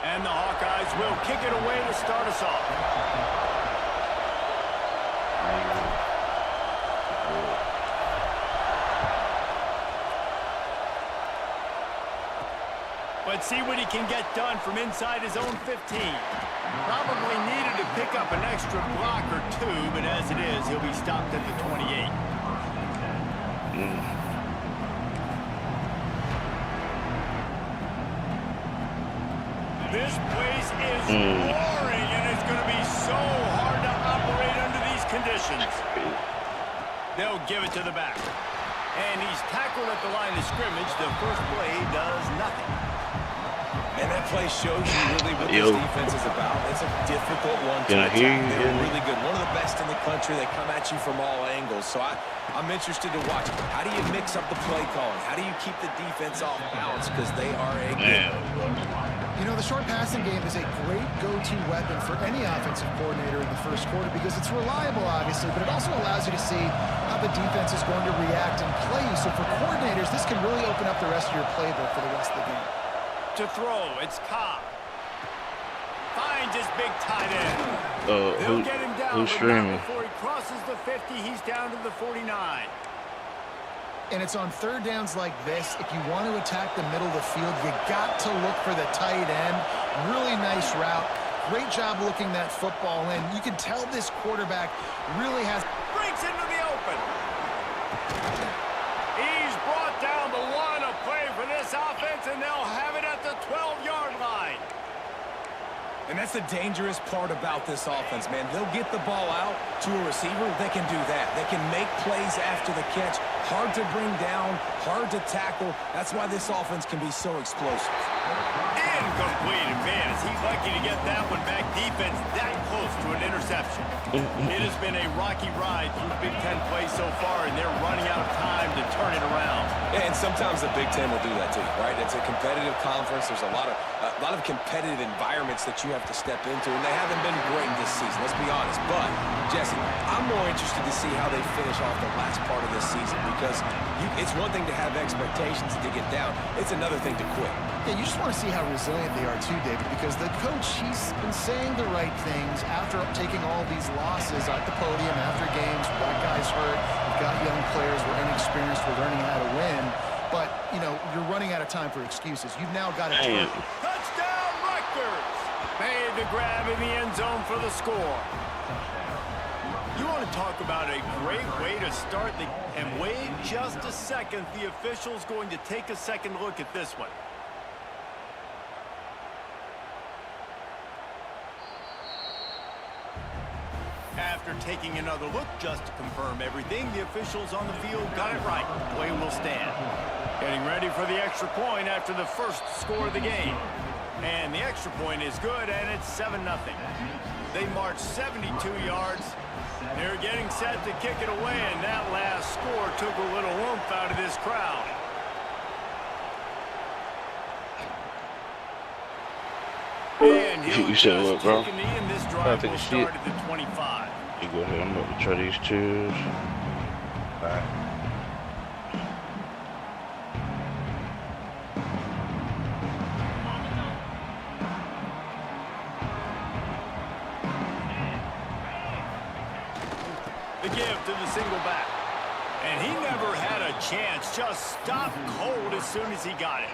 And the Hawkeyes will kick it away to start us off. Let's see what he can get done from inside his own 15. Probably needed to pick up an extra block or two, but as it is, he'll be stopped at the 28. This place is roaring, and it's going to be so hard to operate under these conditions. They'll give it to the back. And he's tackled at the line of scrimmage. The first play does nothing. And that play shows you really what this defense is about. It's a difficult one to attack. They're really good. One of the best in the country. They come at you from all angles. So I'm interested to watch. How do you mix up the play calling? How do you keep the defense off balance? Because they are a good. You know, the short passing game is a great go-to weapon for any offensive coordinator in the first quarter because it's reliable, obviously, but it also allows you to see how the defense is going to react and play you. So for coordinators, this can really open up the rest of your playbook for the rest of the game. To throw, it's Cobb. Finds his big tight end. Who's get him down streaming? Before he crosses the 50, he's down to the 49. And it's on third downs like this. If you want to attack the middle of the field, you got to look for the tight end. Really nice route. Great job looking that football in. You can tell this quarterback really has... Breaks into the open. He's brought down the line of play for this offense, and they'll have it at the 12-yard line. And that's the dangerous part about this offense, man. They'll get the ball out to a receiver. They can do that. They can make plays after the catch. Hard to bring down, hard to tackle. That's why this offense can be so explosive. Incomplete advance. He's lucky to get that one back. Defense that close to an interception. It has been a rocky ride through Big Ten play so far, and they're running out of time to turn it around. And sometimes the Big Ten will do that to you, right? It's a competitive conference. There's a lot of competitive environments that you have to step into, and they haven't been great this season. Let's be honest. But, Jesse, I'm more interested to see how they finish off the last part of this season because it's one thing to have expectations to get down. It's another thing to quit. Yeah, you just want to see how resilient they are too, David, because the coach, he's been saying the right things after taking all these losses at the podium after games. That guy's hurt. You've got young players. We're inexperienced. We're learning how to win. But, you know, you're running out of time for excuses. You've now got to turn. Touchdown, Rutgers! Made the grab in the end zone for the score. You want to talk about a great way to start the... And wait just a second. The official's going to take a second look at this one. After taking another look just to confirm everything, the officials on the field got it right. Play will stand. Getting ready for the extra point after the first score of the game. And the extra point is good, and it's 7-0. They marched 72 yards. They're getting set to kick it away, and that last score took a little oomph out of this crowd. And you said what, bro? This drive will start at the 25. You go ahead. I'm about to try these twos. All right. The give to the single back. And he never had a chance. Just stopped cold as soon as he got it.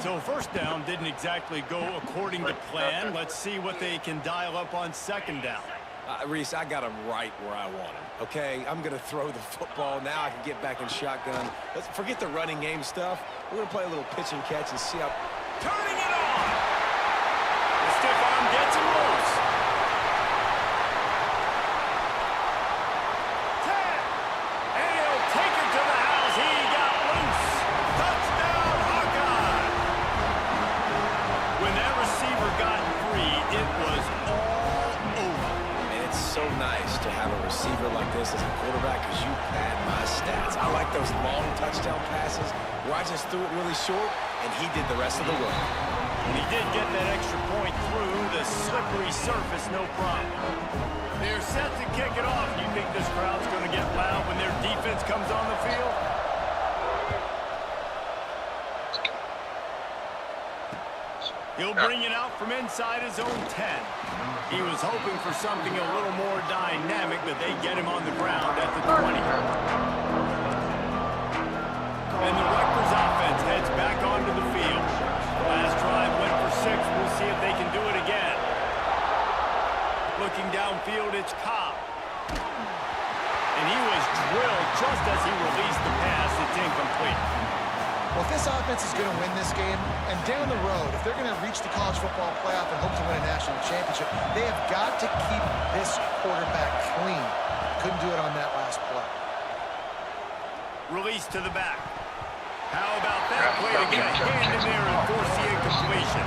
So first down didn't exactly go according to plan. Let's see what they can dial up on second down. Reese, I got him right where I want him, okay? I'm going to throw the football. Now I can get back in shotgun. Let's forget the running game stuff. We're going to play a little pitch and catch and see how... Turning it on! The stiff arm gets him loose. 10. And he'll take it to the house. He got loose. Touchdown, Hawkeye! When that receiver got free, it was all over. And it's so nice to have a receiver like this as a quarterback because you pad my stats. I like those long touchdown passes where I just threw it really short and he did the rest of the work. And he did get that extra point through the slippery surface, no problem. They're set to kick it off. Do you think this crowd's going to get loud when their defense comes on the field? He'll bring it out from inside his own 10. He was hoping for something a little more dynamic, but they get him on the ground at the 20. And the Rutgers offense heads back onto the field. Last drive went for 6. We'll see if they can do it again. Looking downfield, it's Cobb. And he was drilled just as he released the pass. It's incomplete. Well, if this offense is going to win this game, and down the road, if they're going to reach the college football playoff and hope to win a national championship, they have got to keep this quarterback clean. Couldn't do it on that last play. Release to the back. How about that play to get a hand in there and force the incompletion?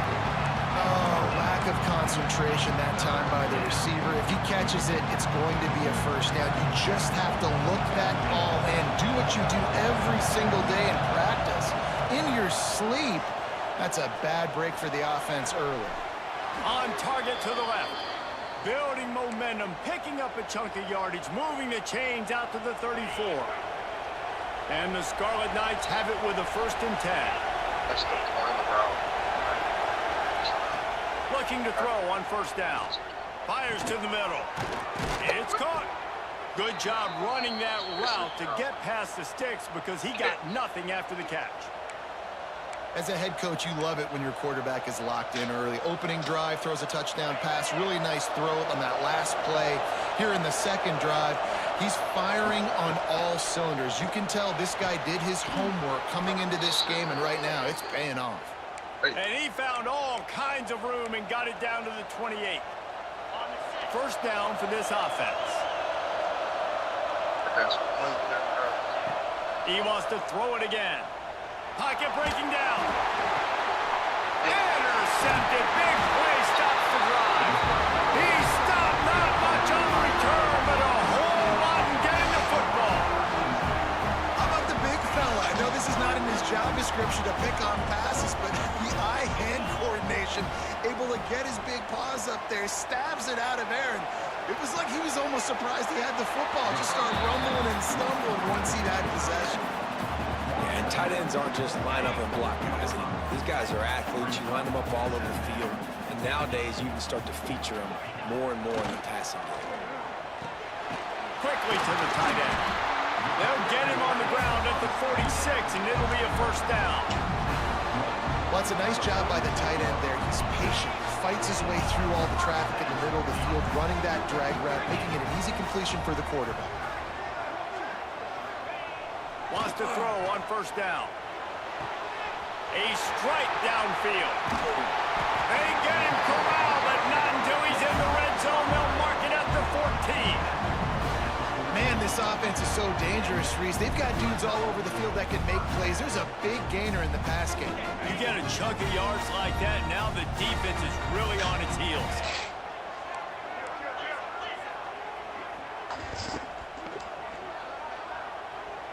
Oh, lack of concentration that time by the receiver. If he catches it, it's going to be a first down. You just have to look that ball in. Do what you do every single day in practice. In your sleep. That's a bad break for the offense early. On target to the left. Building momentum, picking up a chunk of yardage, moving the chains out to the 34. And the Scarlet Knights have it with a 1st and 10. That's the on the route. Looking to throw on 1st down. Fires to the middle. It's caught. Good job running that route to get past the sticks because he got nothing after the catch. As a head coach, you love it when your quarterback is locked in early. Opening drive, throws a touchdown pass. Really nice throw on that last play. Here in the 2nd drive, he's firing on all cylinders. You can tell this guy did his homework coming into this game, and right now it's paying off. And he found all kinds of room and got it down to the 28. 1st down for this offense. He wants to throw it again. Pocket breaking down. Intercepted. Big play stops the drive. He stopped not much on the return, but a whole lot in getting the football. How about the big fella? I know this is not in his job description to pick on passes, but the eye-hand coordination, able to get his big paws up there, stabs it out of air, and it was like he was almost surprised he had the football. Just started rumbling and stumbling once he'd had possession. And tight ends aren't just line up and block guys anymore. These guys are athletes. You line them up all over the field. And nowadays, you can start to feature them more and more in the passing game. Quickly to the tight end. They'll get him on the ground at the 46, and it'll be a 1st down. Well, it's a nice job by the tight end there. He's patient. He fights his way through all the traffic in the middle of the field, running that drag route, making it an easy completion for the quarterback. Wants to throw on 1st down. A strike downfield. They get him corralled, but not until he's in the red zone. They'll mark it at the 14. Man, this offense is so dangerous, Reese. They've got dudes all over the field that can make plays. There's a big gainer in the pass game. You get a chunk of yards like that, now the defense is really on its heels.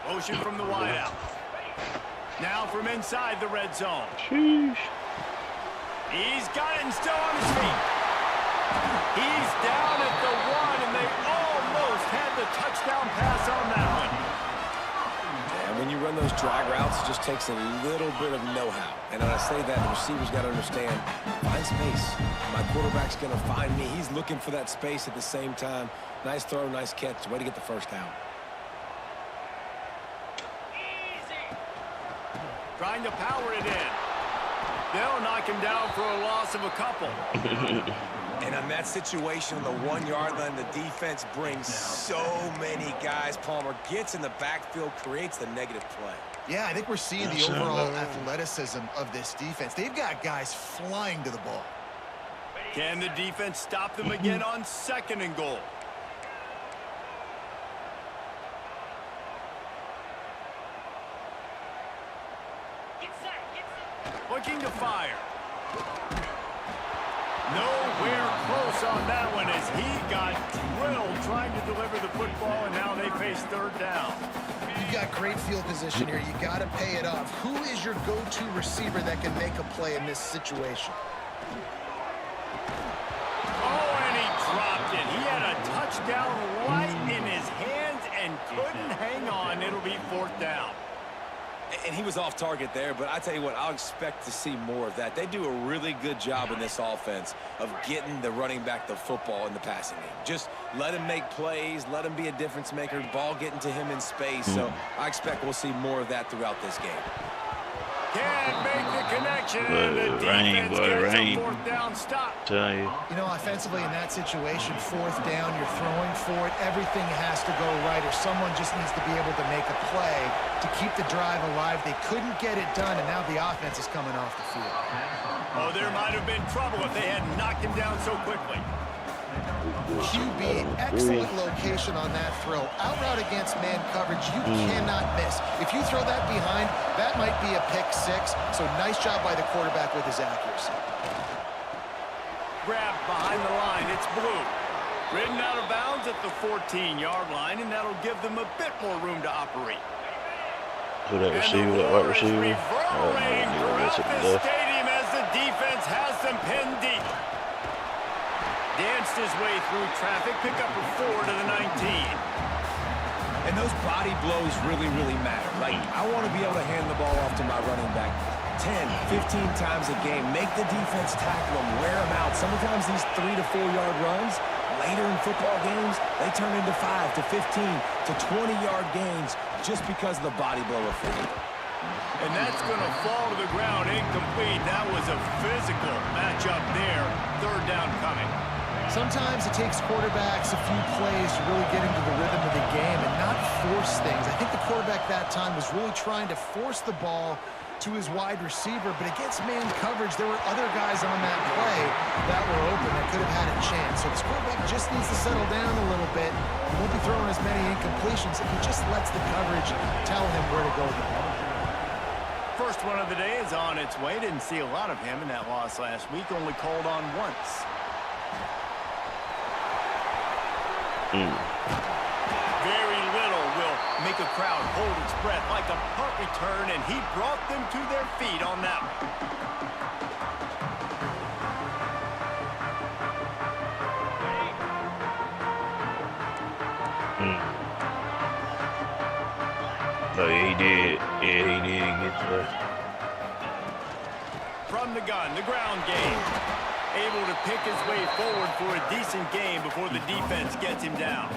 Motion from the wideout. Now from inside the red zone. Sheesh. He's got it and still on his feet. He's down at the 1, and they almost had the touchdown pass on that one. And when you run those drag routes, it just takes a little bit of know-how. And when I say that, the receiver's got to understand, find space. My quarterback's going to find me. He's looking for that space at the same time. Nice throw, nice catch. Way to get the 1st down. Trying to power it in. They'll knock him down for a loss of a couple. And on that situation on the 1-yard line, the defense brings so many guys. Palmer gets in the backfield, creates the negative play. Yeah, I think we're seeing the overall athleticism of this defense. They've got guys flying to the ball. Can the defense stop them again on 2nd and goal? Looking to fire. Nowhere close on that one as he got drilled trying to deliver the football, and now they face 3rd down. You've got great field position here. You got to pay it off. Who is your go-to receiver that can make a play in this situation? Oh, and he dropped it. He had a touchdown right in his hands and couldn't hang on. It'll be 4th down. And he was off target there, but I tell you what, I'll expect to see more of that. They do a really good job in this offense of getting the running back the football in the passing game. Just let him make plays, let him be a difference maker, ball getting to him in space. So I expect we'll see more of that throughout this game. Can't make the connection, and the defense gets a fourth down stop. Tell you. You know, offensively in that situation, fourth down, you're throwing for it. Everything has to go right, or someone just needs to be able to make a play to keep the drive alive. They couldn't get it done, and now the offense is coming off the field. Oh, there might have been trouble if they had knocked him down so quickly. QB, excellent location on that throw. Out route against man coverage, you cannot miss. If you throw that behind, that might be a pick six. So nice job by the quarterback with his accuracy. Grabbed behind the line, it's Blue. Ridden out of bounds at the 14-yard line, and that'll give them a bit more room to operate. Who that receiver, that wide receiver? Reverberating throughout the stadium as the defense has them pinned deep. Danced his way through traffic, pick up a 4 to the 19. And those body blows really, really matter. Like, I want to be able to hand the ball off to my running back 10, 15 times a game. Make the defense tackle them, wear them out. Sometimes these 3 to 4 yard runs, later in football games, they turn into 5 to 15 to 20-yard gains just because of the body blow effect. And that's going to fall to the ground incomplete. That was a physical matchup there. Third down coming. Sometimes it takes quarterbacks a few plays to really get into the rhythm of the game and not force things. I think the quarterback that time was really trying to force the ball to his wide receiver, but against man coverage, there were other guys on that play that were open that could have had a chance. So this quarterback just needs to settle down a little bit. He won't be throwing as many incompletions if he just lets the coverage tell him where to go. First one of the day is on its way. Didn't see a lot of him in that loss last week. Only called on once. Very little will make a crowd hold its breath like a punt return, and he brought them to their feet on that one. Oh, yeah, he did. Yeah, he did get that. From the gun, the ground game. Able to pick his way forward for a decent game before the defense gets him down.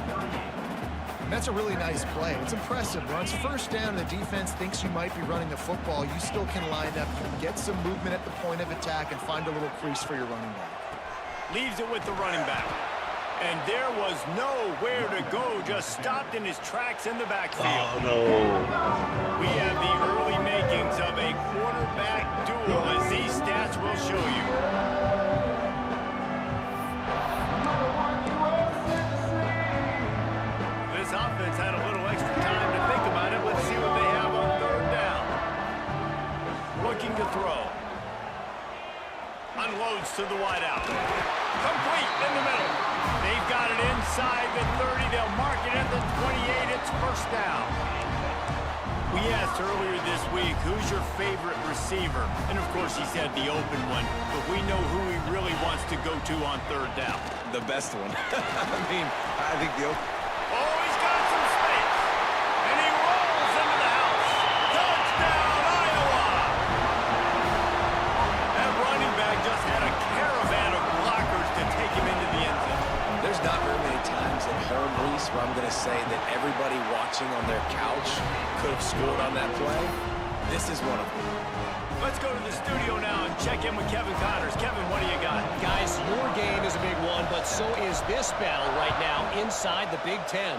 That's a really nice play. It's impressive. Once first down, the defense thinks you might be running the football. You still can line up, you can get some movement at the point of attack, and find a little crease for your running back. Leaves it with the running back. And there was nowhere to go, just stopped in his tracks in the backfield. Oh, no. We have the early makings of a quarterback duel, as these stats will show you. This offense had a little extra time to think about it. Let's see what they have on third down. Looking to throw. Unloads to the wideout. Complete in the middle. They've got it inside the 30. They'll mark it at the 28. It's first down. We asked earlier this week, who's your favorite receiver? And, of course, he said the open one. But we know who he really wants to go to on third down. The best one. I think the open. Oh, he's got some space. And he rolls into the house. Touchdown, Iowa! That running back just had a caravan of blockers to take him into the end zone. There's not very many times at home, Reese, where I'm going to say that everybody watching on their couch could have scored on that play. This is one of them. Let's go to the studio now and check in with Kevin Connors. Kevin, what do you got? Guys, your game is a big one, but so is this battle right now inside the Big Ten.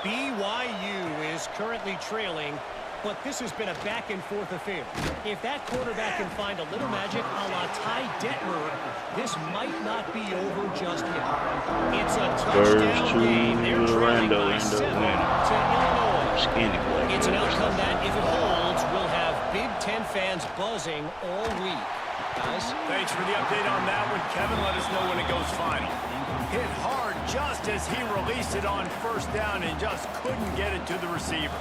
BYU is currently trailing, but this has been a back-and-forth affair. If that quarterback can find a little magic a la Ty Detmer, this might not be over just yet. It's a touchdown game. They're trailing by 7 to Illinois. It's an outcome that, if it holds, will have Big Ten fans buzzing all week. Guys? Thanks for the update on that one, Kevin. Let us know when it goes final. Hit hard just as he released it on first down and just couldn't get it to the receiver.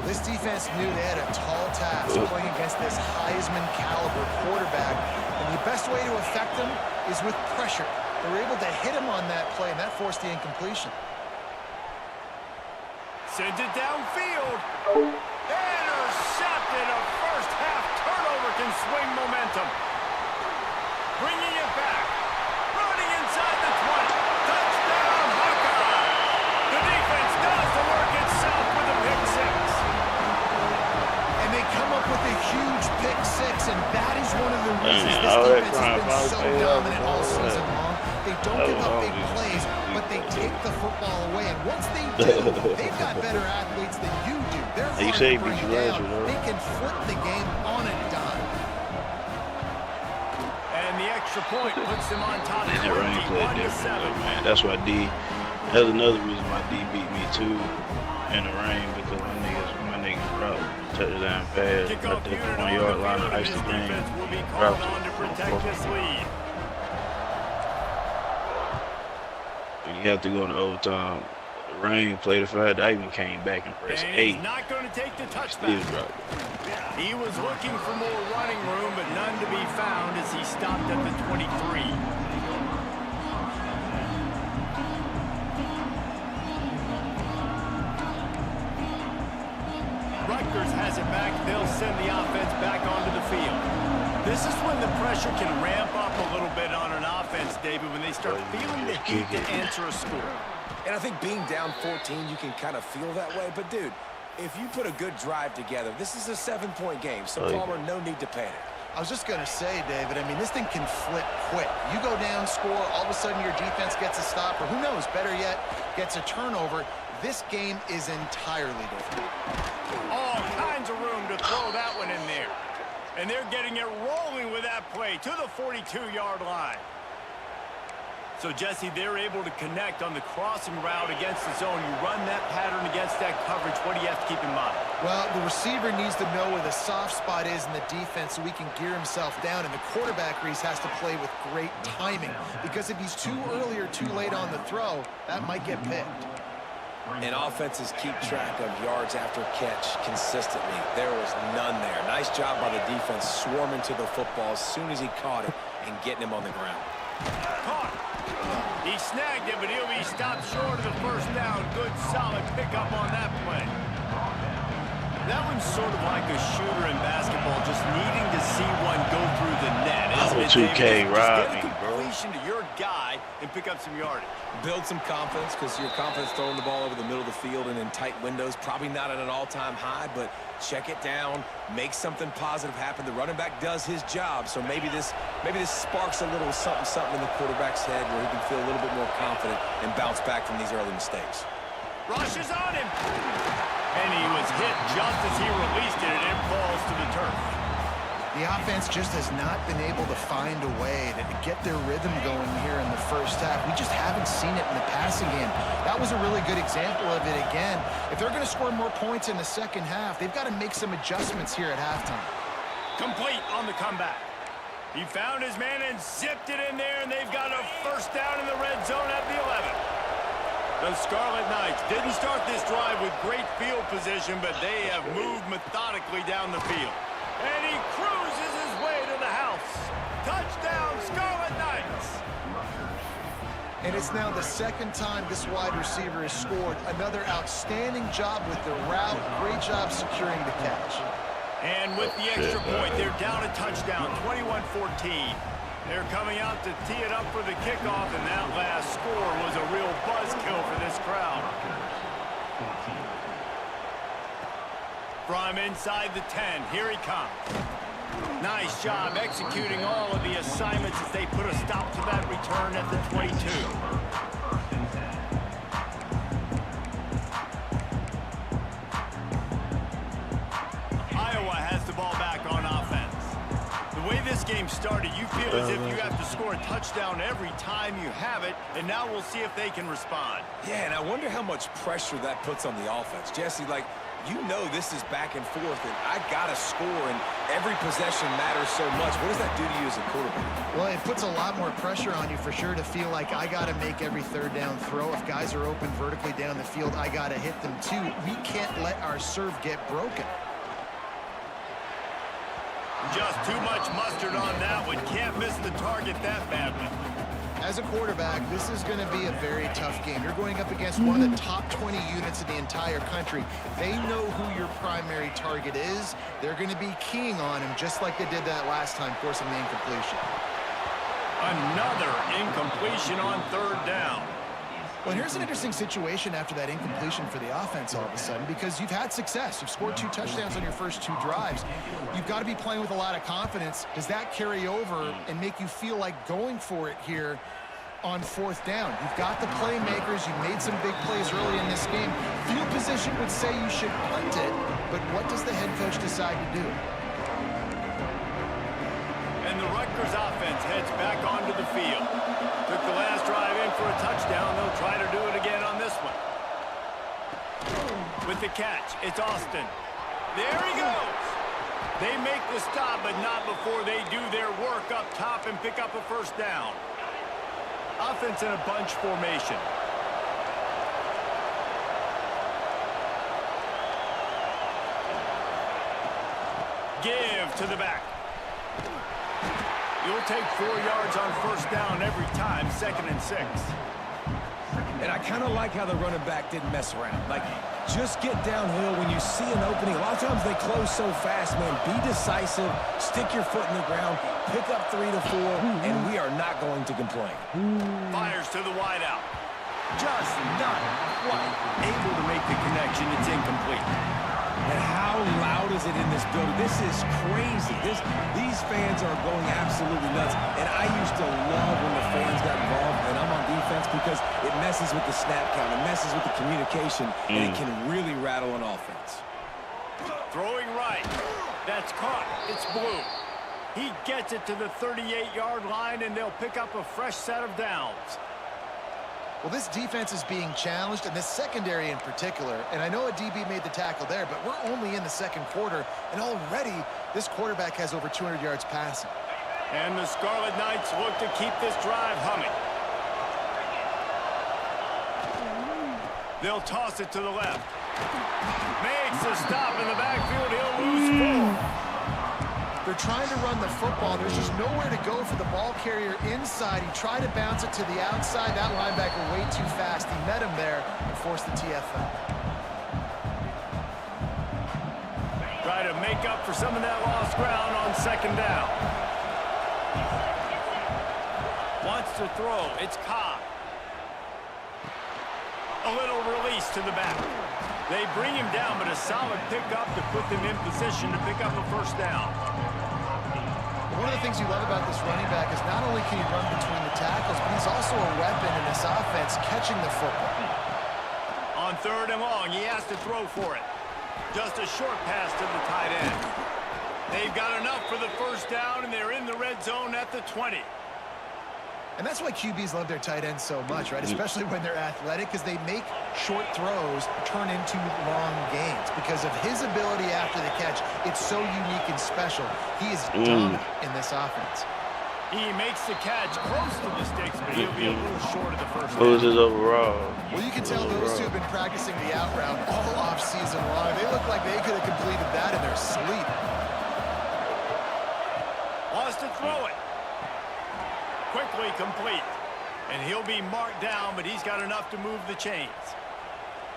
This defense knew they had a tall task playing against this Heisman-caliber quarterback, and the best way to affect him is with pressure. They were able to hit him on that play, and that forced the incompletion. Sends it downfield. Intercepted. intercepted. A first-half turnover can swing momentum. Bringing it back. Running inside the 20. Touchdown, Hawkeye! The defense does the work itself with a pick six. And they come up with a huge pick six, and that is one of the reasons this defense has been so dominant all season long. They don't give up big plays, but they take the football away. And once they do, they've got better athletes than you do. They're hard to bring down. They can flip the game on a dime. And the extra point puts them on top. And that rain played different, though, man. That's why D. That's another reason why D beat me too in the rain, because my niggas route touchdown pass at the 1-yard line of ice the game. Route to protect this lead. You have to go into overtime. The rain played the fact I even came back and pressed 8. Not going to take the touchback. He was looking for more running room, but none to be found as he stopped at the 23. Rutgers has it back. They'll send the offense back onto the field. This is when the pressure can ramp up a little bit on an offense, David, when they start feeling the heat to answer a score. And I think being down 14, you can kind of feel that way. But, dude, if you put a good drive together, this is a 7-point game. So, Palmer, no need to panic. I was just going to say, David, I mean, this thing can flip quick. You go down, score, all of a sudden your defense gets a stop, or who knows, better yet, gets a turnover. This game is entirely different. All kinds of room to throw that one in there. And they're getting it rolling with that play to the 42-yard line. So, Jesse, they're able to connect on the crossing route against the zone. You run that pattern against that coverage. What do you have to keep in mind? Well, the receiver needs to know where the soft spot is in the defense so he can gear himself down. And the quarterback, Reese, has to play with great timing. Because if he's too early or too late on the throw, that might get picked. And offenses keep track of yards after catch consistently. There was none there. Nice job by the defense swarming to the football as soon as he caught it and getting him on the ground. Caught. He snagged it, but he'll be stopped short of the first down. Good, solid pickup on that play. That one's sort of like a shooter in basketball, just needing to see one go through the net. Oh, 2K, right? Robbie, bro. To your guy and pick up some yardage. Build some confidence, because your confidence throwing the ball over the middle of the field and in tight windows, probably not at an all-time high, but check it down, make something positive happen. The running back does his job, so maybe this sparks a little something in the quarterback's head where he can feel a little bit more confident and bounce back from these early mistakes. Rush is on him. And he was hit just as he released it, and it falls to the turf. The offense just has not been able to find a way to get their rhythm going here in the first half. We just haven't seen it in the passing game. That was a really good example of it again. If they're going to score more points in the second half, they've got to make some adjustments here at halftime. Complete on the comeback. He found his man and zipped it in there, and they've got a first down in the red zone at the 11. The Scarlet Knights didn't start this drive with great field position, but they have moved methodically down the field. And he cruises his way to the house. Touchdown, Scarlet Knights. And it's now the second time this wide receiver has scored. Another outstanding job with the route. Great job securing the catch. And with the extra point, they're down a touchdown, 21-14. They're coming out to tee it up for the kickoff, and that last score was a real buzzkill for this crowd. From inside the 10, here he comes. Nice job executing all of the assignments as they put a stop to that return at the 22. Iowa has the ball back on offense. The way this game started, you feel as if you have to score a touchdown every time you have it, and now we'll see if they can respond. Yeah, and I wonder how much pressure that puts on the offense. Jesse, you know this is back and forth, and I got to score, and every possession matters so much. What does that do to you as a quarterback? Well, it puts a lot more pressure on you for sure to feel like I got to make every third down throw. If guys are open vertically down the field, I got to hit them too. We can't let our serve get broken. Just too much mustard on that one. Can't miss the target that badly. As a quarterback, this is going to be a very tough game. You're going up against one of the top 20 units in the entire country. They know who your primary target is. They're going to be keying on him just like they did that last time, forcing the incompletion. Another incompletion on third down. Well, here's an interesting situation after that incompletion for the offense all of a sudden, because you've had success. You've scored 2 touchdowns on your first 2 drives. You've got to be playing with a lot of confidence. Does that carry over and make you feel like going for it here on 4th down? You've got the playmakers. You made some big plays early in this game. Field position would say you should punt it, but what does the head coach decide to do? And the Rutgers offense heads back onto the field. Took the last drive in for a touchdown. They'll try to do it again on this one. With the catch, it's Austin. There he goes. They make the stop, but not before they do their work up top and pick up a first down. Offense in a bunch formation. Give to the back. You'll take 4 yards on first down every time, 2nd and 6. And I kind of like how the running back didn't mess around. Like, just get downhill when you see an opening. A lot of times they close so fast, man. Be decisive, stick your foot in the ground, pick up 3 to 4, and we are not going to complain. Fires to the wideout. Just not quite able to make the connection. It's incomplete. And how loud is it in this building? This is crazy. These fans are going absolutely nuts. And I used to love when the fans got involved, and I'm on defense, because it messes with the snap count. It messes with the communication, and it can really rattle an offense. Throwing right. That's caught. It's Blue. He gets it to the 38-yard line, and they'll pick up a fresh set of downs. Well, this defense is being challenged, and this secondary in particular. And I know a DB made the tackle there, but we're only in the 2nd quarter, and already this quarterback has over 200 yards passing. And the Scarlet Knights look to keep this drive humming. They'll toss it to the left. Makes a stop in the backfield. He'll lose 4. They're trying to run the football. There's just nowhere to go for the ball carrier inside. He tried to bounce it to the outside. That linebacker way too fast. He met him there and forced the TFL. Try to make up for some of that lost ground on 2nd down. Wants to throw. It's Cobb. A little release to the back. They bring him down, but a solid pickup to put them in position to pick up a first down. One of the things you love about this running back is not only can he run between the tackles, but he's also a weapon in this offense, catching the football. On 3rd and long, he has to throw for it. Just a short pass to the tight end. They've got enough for the first down, and they're in the red zone at the 20. And that's why QBs love their tight ends so much, right? Especially when they're athletic, because they make short throws turn into long gains. Because of his ability after the catch, it's so unique and special. He is dominant in this offense. He makes the catch close to the sticks, but he'll be a little short of the first down. Who is his overall? Well, you can tell those two have been practicing the out route all off-season long. They look like they could have completed that in their sleep. Wants to throw it. Quickly complete. And he'll be marked down, but he's got enough to move the chains.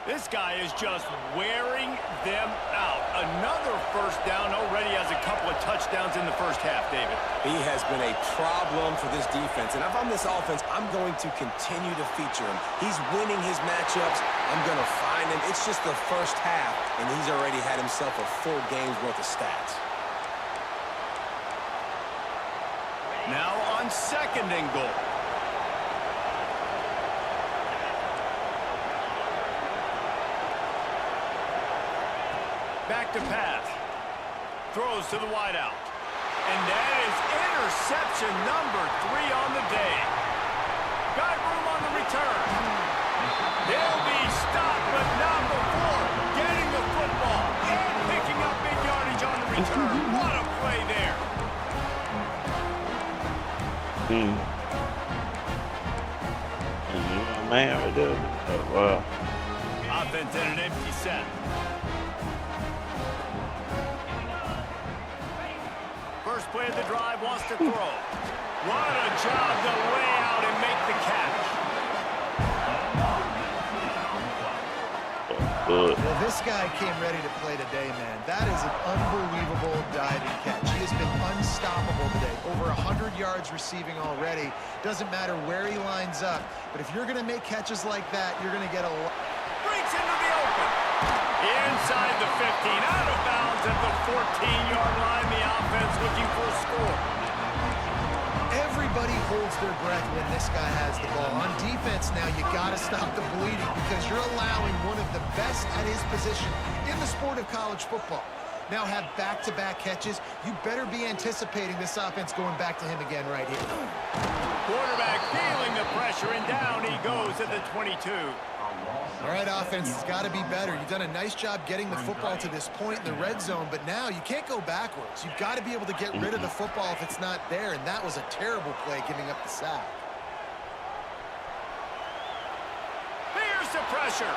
This guy is just wearing them out. Another first down, already has a couple of touchdowns in the first half, David. He has been a problem for this defense. And if I'm this offense, I'm going to continue to feature him. He's winning his matchups. I'm going to find him. It's just the first half, and he's already had himself a full game's worth of stats. Now on 2nd and goal. Back to pass. Throws to the wideout. And that is interception number 3 on the day. Got room on the return. They'll be stopped, but not before getting the football and picking up big yardage on the return. What a play there. Man, right there. Oh, wow. Offense in an empty set. First play of the drive, wants to throw. What a job to lay out and make the catch. Well, this guy came ready to play today, man. That is an unbelievable diving catch. He has been unstoppable today. Over 100 yards receiving already. Doesn't matter where he lines up, but if you're going to make catches like that, you're going to get a lot. Breaks into the open. Inside the 15, out of bounds at the 14-yard line. The offense looking for a score. Everybody holds their breath when this guy has the ball. On defense now, you got to stop the bleeding because you're allowing one of the best at his position in the sport of college football. Now have back-to-back catches. You better be anticipating this offense going back to him again right here. Quarterback feeling the pressure, and down he goes at the 22. All right, offense has got to be better. You've done a nice job getting the football to this point in the red zone, but now you can't go backwards. You've got to be able to get rid of the football if it's not there, and that was a terrible play giving up the sack. Here's the pressure.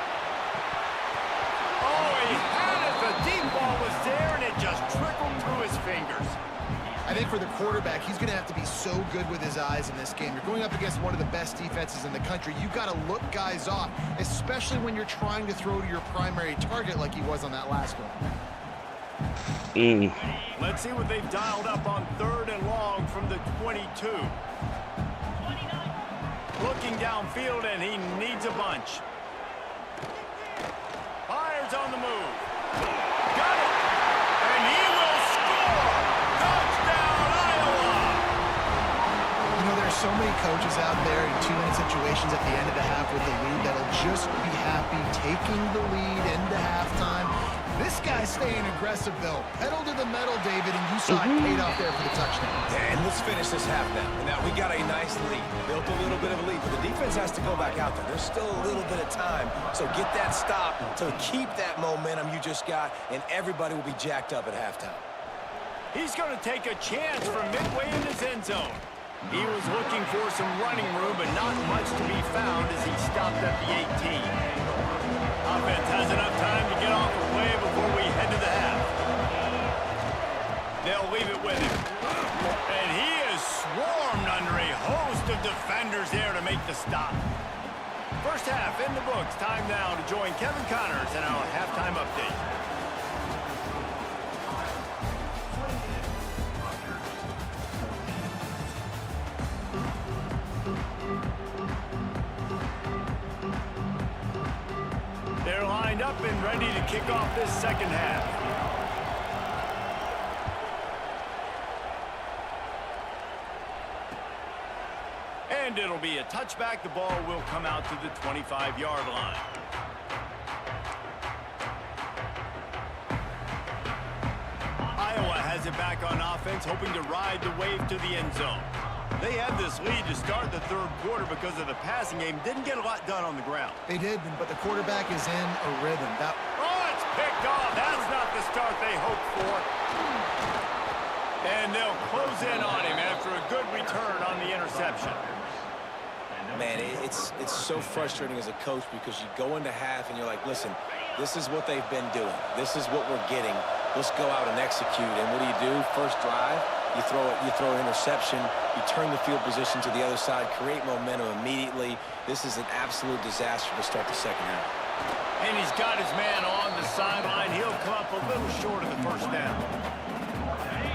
Oh, he had it. The deep ball was there, and it just trickled through his fingers. I think for the quarterback, he's going to have to be so good with his eyes in this game. You're going up against one of the best defenses in the country. You've got to look guys off, especially when you're trying to throw to your primary target like he was on that last one. Let's see what they've dialed up on 3rd and long from the 22. Looking downfield, and he needs a bunch. Fires on the move. Got it! And he will score! Touchdown, Iowa! You know, there's so many coaches out there in 2-minute situations at the end of the half with the lead that'll just be happy taking the lead into halftime. This guy's staying aggressive, though. Pedal to the metal, David, and you saw it paid off there for the touchdown. And let's finish this half now. Now, we got a nice lead. Built a little bit of a lead, but the defense has to go back out there. There's still a little bit of time. So get that stop to keep that momentum you just got, and everybody will be jacked up at halftime. He's going to take a chance from midway in his end zone. He was looking for some running room, but not much to be found as he stopped at the 18. Offense has enough time to get off the play before we head to the half. They'll leave it with him. And he is swarmed under a host of defenders there to make the stop. First half in the books. Time now to join Kevin Connors in our halftime update. They're lined up and ready to kick off this second half. And it'll be a touchback. The ball will come out to the 25-yard line. Iowa has it back on offense, hoping to ride the wave to the end zone. They had this lead to start the third quarter because of the passing game. Didn't get a lot done on the ground. They did, but the quarterback is in a rhythm. Oh, it's picked off. That's not the start they hoped for. And they'll close in on him after a good return on the interception. Man, it's so frustrating as a coach because you go into half and you're like, listen, this is what they've been doing. This is what we're getting. Let's go out and execute. And what do? First drive, you throw an interception, you turn the field position to the other side, create momentum immediately. This is an absolute disaster to start the second half. And he's got his man on the sideline. He'll come up a little short of the first down.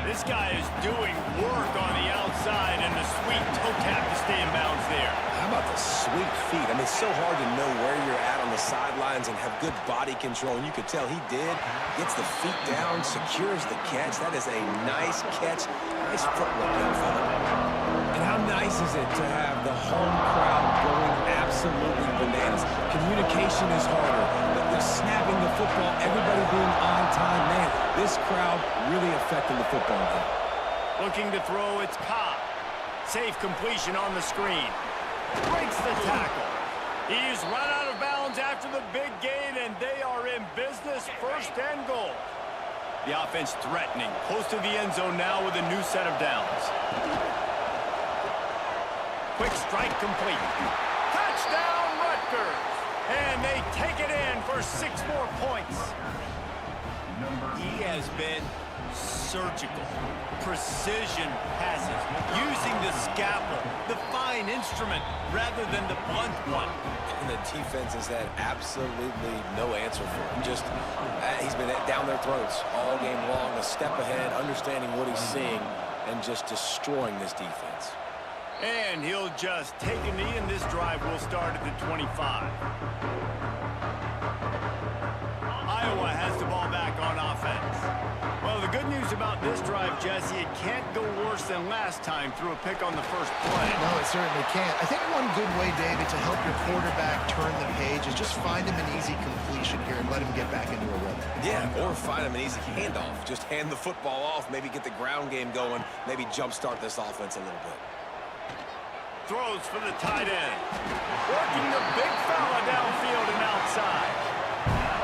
This guy is doing work on the outside, and the sweet toe tap to stay in bounds there. How about the sweet feet? I mean, it's so hard to know where you're at on the sidelines and have good body control, and you could tell he did. Gets the feet down, secures the catch. That is a nice catch. Nice footwork, young fella. And how nice is it to have the home crowd going absolutely bananas? Communication is harder. They're snapping the football, everybody being on time. Man, this crowd really affecting the football game. Looking to throw, it's Cobb. Safe completion on the screen. Breaks the tackle. He's run out of bounds after the big gain, and they are in business, 1st and goal. The offense threatening, close to the end zone now with a new set of downs. Quick strike complete. Touchdown, Rutgers! And they take it in for 6 more points. He has been surgical, precision passes, using the scalpel, the fine instrument, rather than the blunt one. And the defense has had absolutely no answer for him. Just, he's been down their throats all game long, a step ahead, understanding what he's seeing, and just destroying this defense. And he'll just take a knee, and this drive will start at the 25. Iowa has the ball back on offense. Well, the good news about this drive, Jesse, it can't go worse than last time through a pick on the first play. No, it certainly can't. I think one good way, David, to help your quarterback turn the page is just find him an easy completion here and let him get back into a rhythm. Yeah, or find him an easy handoff. Just hand the football off, maybe get the ground game going, maybe jumpstart this offense a little bit. Throws for the tight end. Working the big fella downfield and outside.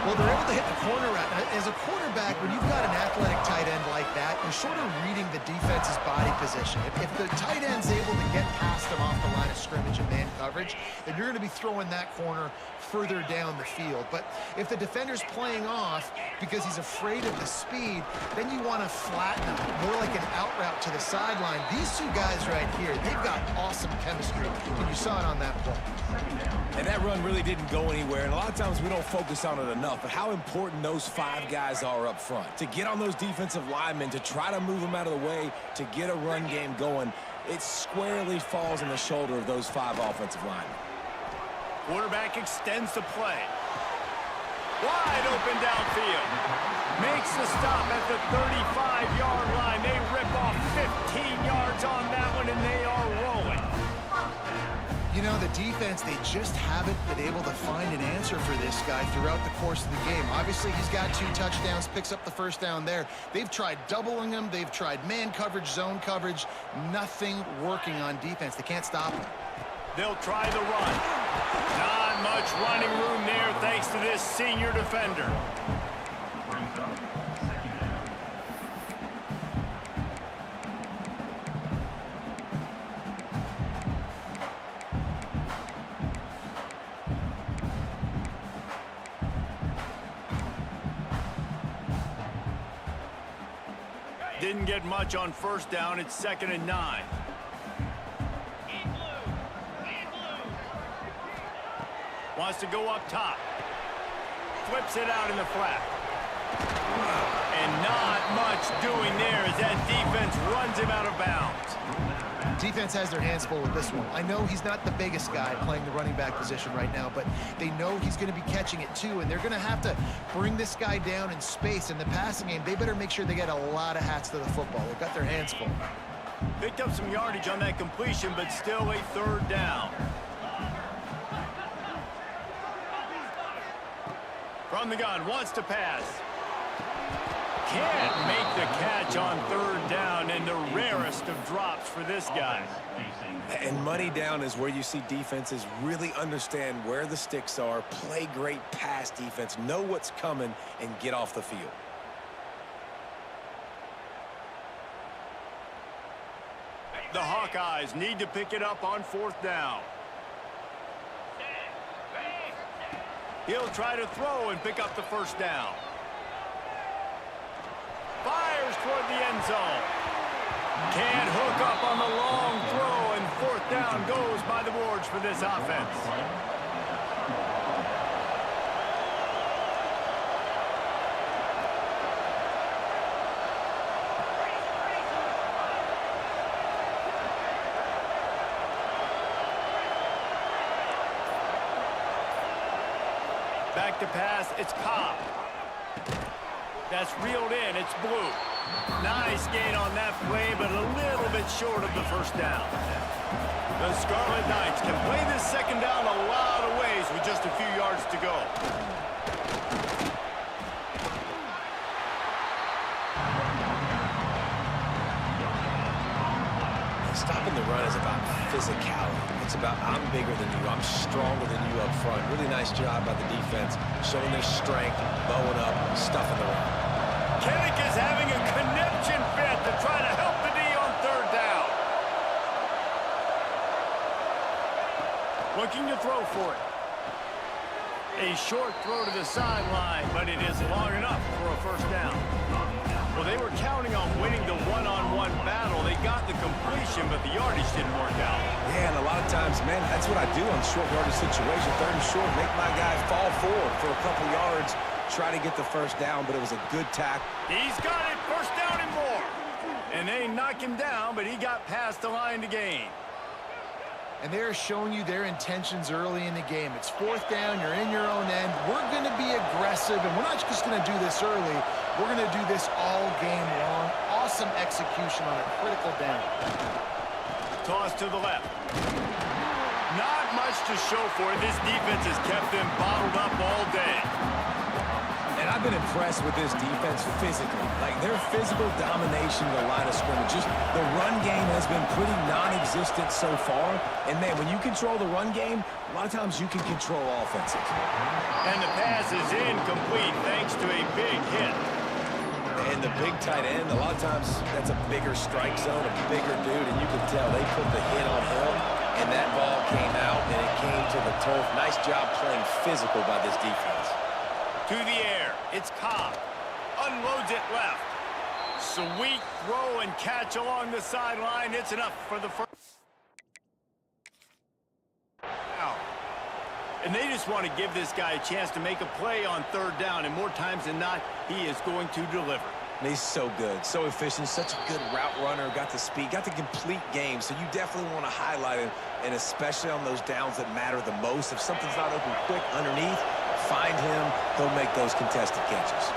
Well, they're able to hit the corner route. As a quarterback, when you've got an athletic tight end like that, you're sort of reading the defense's body position. If the tight end's able to get past them off the line of scrimmage and man coverage, then you're going to be throwing that corner further down the field. But if the defender's playing off because he's afraid of the speed, then you want to flatten him, more like an out route to the sideline. These two guys right here, they've got awesome chemistry, and you saw it on that play. And that run really didn't go anywhere, and a lot of times we don't focus on it enough, but how important those 5 guys are up front. To get on those defensive linemen, to try to move them out of the way, to get a run game going, it squarely falls on the shoulder of those 5 offensive linemen. Quarterback extends the play. Wide open downfield. Makes the stop at the 35-yard line. They rip off 15 yards on that one, and they are rolling. You know, the defense, they just haven't been able to find an answer for this guy throughout the course of the game. Obviously, he's got 2 touchdowns, picks up the first down there. They've tried doubling him. They've tried man coverage, zone coverage. Nothing working on defense. They can't stop him. They'll try the run. Not much running room there thanks to this senior defender. Didn't get much on first down. It's 2nd and 9. Wants to go up top. Flips it out in the flat. And not much doing there as that defense runs him out of bounds. Defense has their hands full with this one. I know he's not the biggest guy playing the running back position right now, but they know he's going to be catching it too, and they're going to have to bring this guy down in space. In the passing game, they better make sure they get a lot of hats to the football. They've got their hands full. Picked up some yardage on that completion, but still a 3rd down. From the gun, wants to pass. Can't make the catch on 3rd down, and the rarest of drops for this guy. And money down is where you see defenses really understand where the sticks are, play great pass defense, know what's coming, and get off the field. The Hawkeyes need to pick it up on 4th down. He'll try to throw and pick up the first down. Fires toward the end zone. Can't hook up on the long throw, and 4th down goes by the boards for this offense. Back to pass, it's Cobb. That's reeled in, it's Blue. Nice gain on that play, but a little bit short of the first down. The Scarlet Knights can play this 2nd down a lot of ways with just a few yards to go. Stopping the run is about physicality. It's about I'm bigger than you, I'm stronger than you up front. Really nice job by the defense, showing their strength, bowing up, stuffing the run. Kennick is having a connection fit to try to help the D on 3rd down. Looking to throw for it. A short throw to the sideline, but it is long enough for a first down. Well, they were counting on winning the one-on-one battle. They got the completion, but the yardage didn't work out. Yeah, and a lot of times, man, that's what I do on short yardage situation. Third and short, make my guy fall forward for a couple yards, try to get the first down, but it was a good tackle. He's got it, first down and more. And they knock him down, but he got past the line to gain. And they're showing you their intentions early in the game. It's fourth down, you're in your own end. We're going to be aggressive, and we're not just going to do this early. We're going to do this all game long. Awesome execution on a critical down. Toss to the left. Not much to show for it. This defense has kept them bottled up all day. And I've been impressed with this defense physically. Like, their physical domination of the line of scrimmage. Just the run game has been pretty non-existent so far. And, man, when you control the run game, a lot of times you can control offenses. And the pass is incomplete thanks to a big hit. And the big tight end, a lot of times that's a bigger strike zone, a bigger dude, and you can tell they put the hit on him, and that ball came out, and it came to the turf. Nice job playing physical by this defense. To the air, it's Cobb. Unloads it left. Sweet throw and catch along the sideline. It's enough for the first. And they just want to give this guy a chance to make a play on third down, and more times than not, he is going to deliver. And he's so good, so efficient, such a good route runner, got the speed, got the complete game, so you definitely want to highlight him, and especially on those downs that matter the most. If something's not open quick underneath, find him, he'll make those contested catches.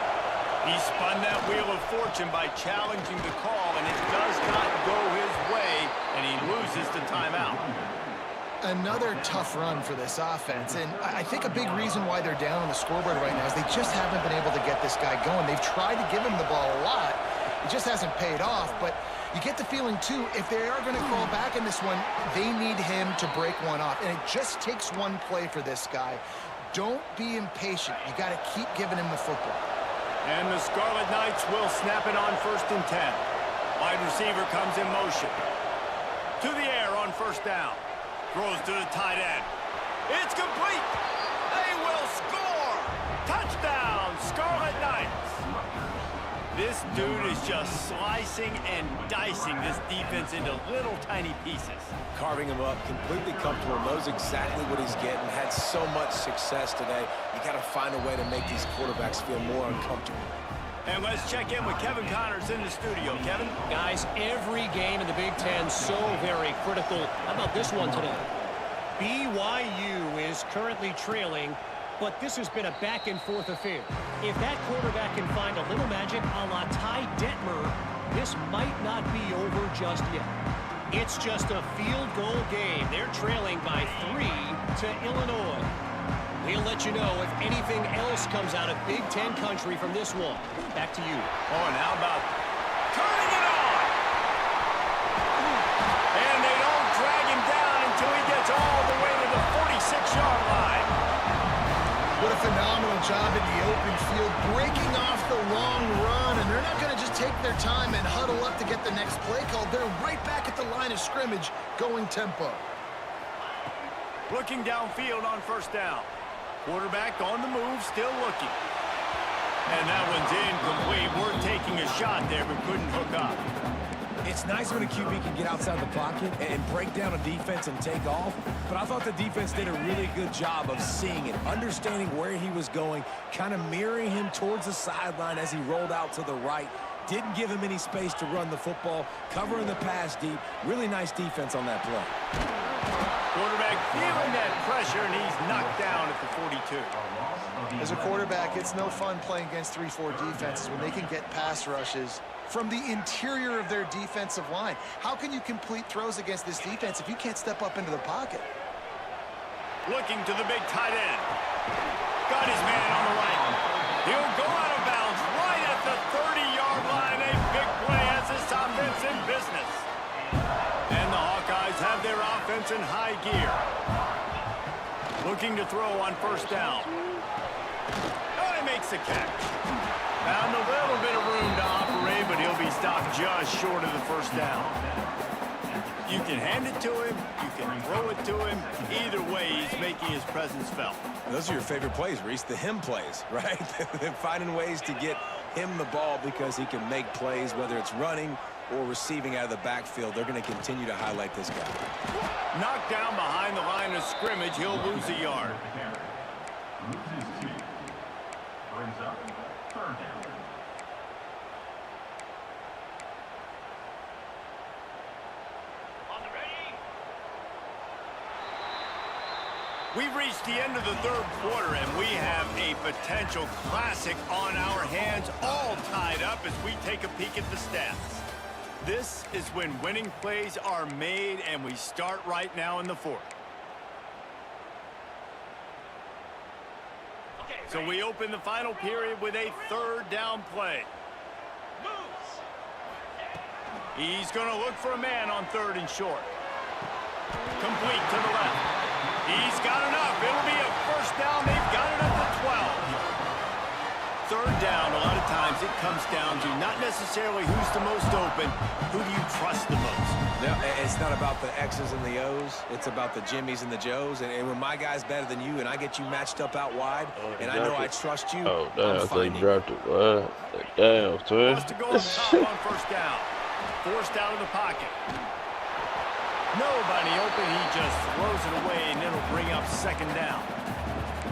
He spun that wheel of fortune by challenging the call, and it does not go his way, and he loses the timeout. Another tough run for this offense, and I think a big reason why they're down on the scoreboard right now is they just haven't been able to get this guy going. They've tried to give him the ball a lot. It just hasn't paid off, but you get the feeling, too, if they are going to crawl back in this one, they need him to break one off, and it just takes one play for this guy. Don't be impatient. You got to keep giving him the football. And the Scarlet Knights will snap it on 1st and 10. Wide receiver comes in motion. To the air on first down. Throws to the tight end. It's complete. They will score. Touchdown, Scarlet Knights. This dude is just slicing and dicing this defense into little tiny pieces. Carving him up, completely comfortable, knows exactly what he's getting, had so much success today. You got to find a way to make these quarterbacks feel more uncomfortable. And let's check in with Kevin Connors in the studio. Kevin? Guys, every game in the Big Ten so very critical. How about this one today? BYU is currently trailing, but this has been a back-and-forth affair. If that quarterback can find a little magic a la Ty Detmer, this might not be over just yet. It's just a field goal game. They're trailing by 3 to Illinois. We'll let you know if anything else comes out of Big Ten country from this one. Back to you. Oh, and how about turning it on? And they don't drag him down until he gets all the way to the 46-yard line. What a phenomenal job in the open field, breaking off the long run, and they're not going to just take their time and huddle up to get the next play called. They're right back at the line of scrimmage, going tempo. Looking downfield on first down. Quarterback on the move, still looking. And that one's incomplete. We're taking a shot there, but couldn't hook up. It's nice when a QB can get outside the pocket and break down a defense and take off, but I thought the defense did a really good job of seeing it, understanding where he was going, kind of mirroring him towards the sideline as he rolled out to the right. Didn't give him any space to run the football, covering the pass deep. Really nice defense on that play. Quarterback feeling that pressure, and he's knocked down at the 42. As a quarterback, it's no fun playing against 3-4 defenses when they can get pass rushes from the interior of their defensive line. How can you complete throws against this defense if you can't step up into the pocket? Looking to the big tight end. Got his man on the right. He'll go out of bounds right at the 30-yard line. A big play as this offense in business. And the Hawkeyes have their offense in high gear. Looking to throw on first down. Oh, he makes the catch. Found a little bit of room to operate, but he'll be stopped just short of the first down. You can hand it to him, you can throw it to him. Either way, he's making his presence felt. Those are your favorite plays, Reese, the him plays, right? Finding ways to get him the ball because he can make plays, whether it's running or receiving out of the backfield. They're going to continue to highlight this guy. Knocked down behind the line of scrimmage, he'll lose a yard. Brings up third down. We've reached the end of the third quarter, and we have a potential classic on our hands, all tied up as we take a peek at the stats. This is when winning plays are made, and we start right now in the fourth. So we open the final period with a third down play. He's going to look for a man on third and short. Complete to the left. He's got enough. It'll be a first down. They've got it up to 12. Third down, a lot of times it comes down to not necessarily who's the most open, who do you trust the most? No, it's not about the X's and the O's. It's about the Jimmys and the Joes. And when my guy's better than you and I get you matched up out wide, and I know I trust you, oh, damn, I'm I thought you finding dropped it. What? Damn, twin. Wants to go up top on first down. Forced out of the pocket. Nobody open. He just throws it away, and it'll bring up second down.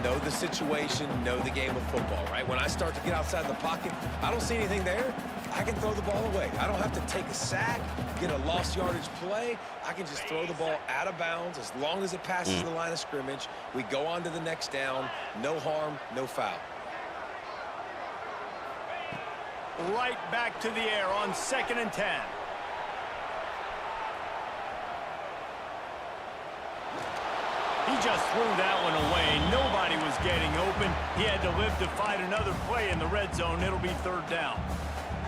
Know the situation, know the game of football, right? When I start to get outside the pocket, I don't see anything there. I can throw the ball away. I don't have to take a sack, get a lost yardage play. I can just throw the ball out of bounds as long as it passes the line of scrimmage. We go on to the next down. No harm, no foul. Right back to the air on 2nd and 10. He just threw that one away. Nobody was getting open. He had to live to fight another play in the red zone. It'll be third down.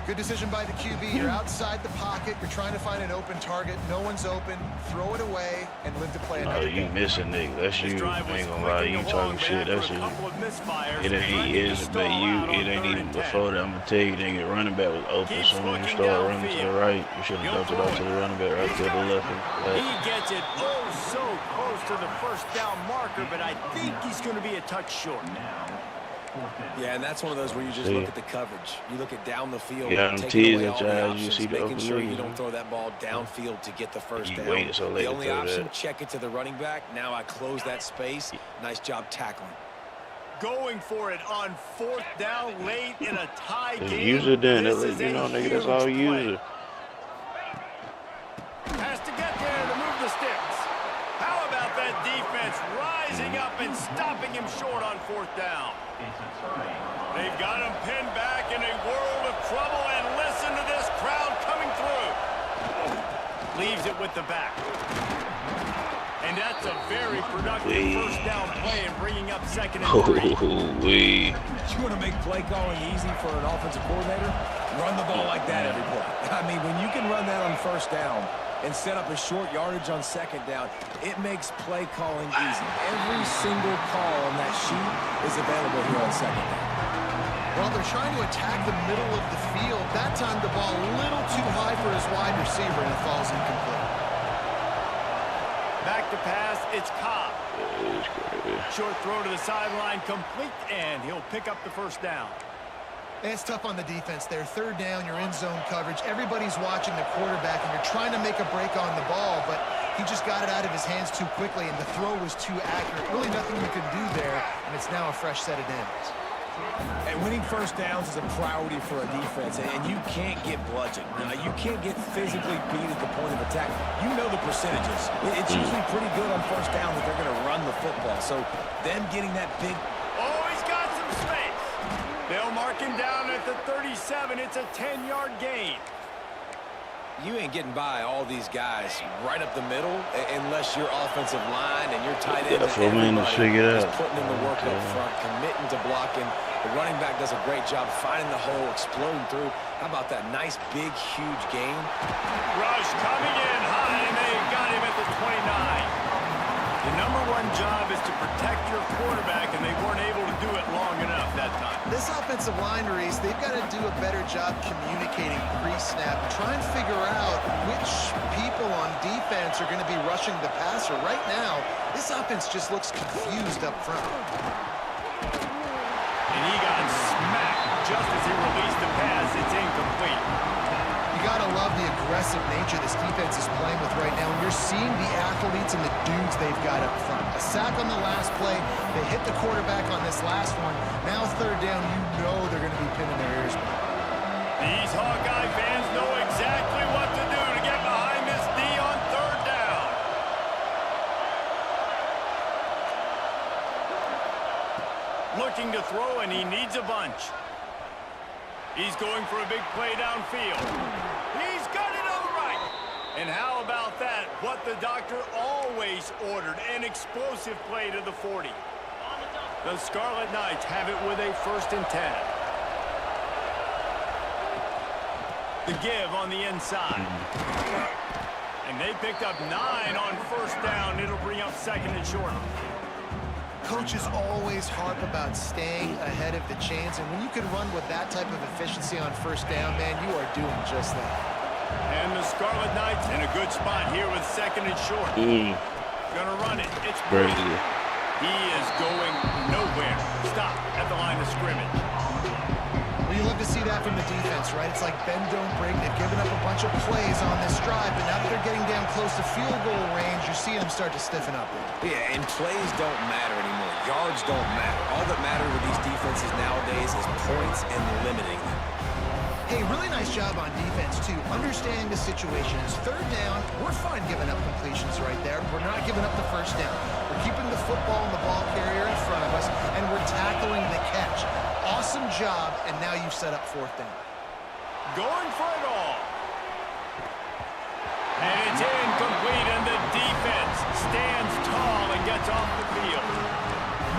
Good decision by the QB. You're outside the pocket. You're trying to find an open target. No one's open. Throw it away and live to play another Oh, you game. missing, nigga. That's you. I ain't gonna lie. You talking shit. That's you. It ain't but you. It ain't even before that. I'm gonna tell you, nigga, running back was open. So when you start running to the right, you should have dumped it off to the running back right to the left. He gets it so close to the first down marker, but I think he's going to be a touch short. Yeah, and that's one of those where you just look at the coverage. You look at down the field, take away all the you options, see the making sure you open don't throw that ball downfield to get the first down. Waited so late the only to option, that. check it to the running back. Now I close that space. Nice job tackling. Going for it on fourth down late in a tie game. Use it then. This is You know, a nigga, that's huge all you play. use it. Has to get there to move the sticks. How about that defense rising up and stopping him short on fourth down? They've got him pinned back in a world of trouble, and listen to this crowd coming through. Leaves it with the back. And that's a very productive first down play and bringing up 2nd and 3. You want to make play calling easy for an offensive coordinator? Run the ball like that every play. I mean, when you can run that on first down and set up a short yardage on second down, it makes play calling easy. Every single call on that sheet is available here on second down. Well, they're trying to attack the middle of the field. That time the ball a little too high for his wide receiver, and it falls incomplete. Back to pass, it's Cobb. Short throw to the sideline, complete, and he'll pick up the first down. And it's tough on the defense there. Third down, you're in zone coverage. Everybody's watching the quarterback, and you're trying to make a break on the ball, but he just got it out of his hands too quickly, and the throw was too accurate. Really nothing you could do there, and it's now a fresh set of downs. And winning first downs is a priority for a defense, and you can't get bludgeoned. You can't get physically beat at the point of attack. You know the percentages. It's usually pretty good on first down that they're going to run the football. So them getting that big... Oh, he's got some space. They'll mark him down at the 37. It's a 10-yard gain. You ain't getting by all these guys right up the middle unless your offensive line and your tight end is putting in the work up front, committing to blocking. The running back does a great job finding the hole, exploding through. How about that nice, big, huge gain? Rush coming in high, and they got him at the 29. The number one job is to protect your quarterback, and they weren't able to do it long enough that time. This offense offensive line, Reese, they've got to do a better job communicating pre-snap, try and figure out which people on defense are going to be rushing the passer. Right now, this offense just looks confused up front. And he got smacked just as he released the pass. It's incomplete. You got to love the aggressive nature this defense is playing with right now. And you're seeing the athletes and the dudes they've got up front. A sack on the last play. They hit the quarterback on this last one. Now third down, you know they're going to be pinning their ears back. These Hawkeye fans know exactly what to do to get behind this D on third down. Looking to throw, and he needs a bunch. He's going for a big play downfield. He's got it on the right. And how about that? What the doctor always ordered, an explosive play to the 40. The Scarlet Knights have it with a 1st and 10. The give on the inside. And they picked up 9 on 1st down. It'll bring up 2nd and short. Coaches always harp about staying ahead of the chains, and when you can run with that type of efficiency on 1st down, man, you are doing just that. And the Scarlet Knights in a good spot here with 2nd and short. Gonna run it. It's Very Brady. good. He is going nowhere. Stop at the line of scrimmage. Well, you love to see that from the defense, right? It's like bend, don't break. They've given up a bunch of plays on this drive, but now that they're getting down close to field goal range, you're seeing them start to stiffen up. Yeah, and plays don't matter anymore. Yards don't matter. All that matters with these defenses nowadays is points and limiting them. Hey, really nice job on defense, too. Understanding the situation. It's third down. We're fine giving up completions right there. We're not giving up the 1st down. We're keeping the football and the ball carrier in front of us, and we're tackling the catch. Awesome job, and now you've set up 4th down. Going for it all. And it's incomplete, and the defense stands tall and gets off the field.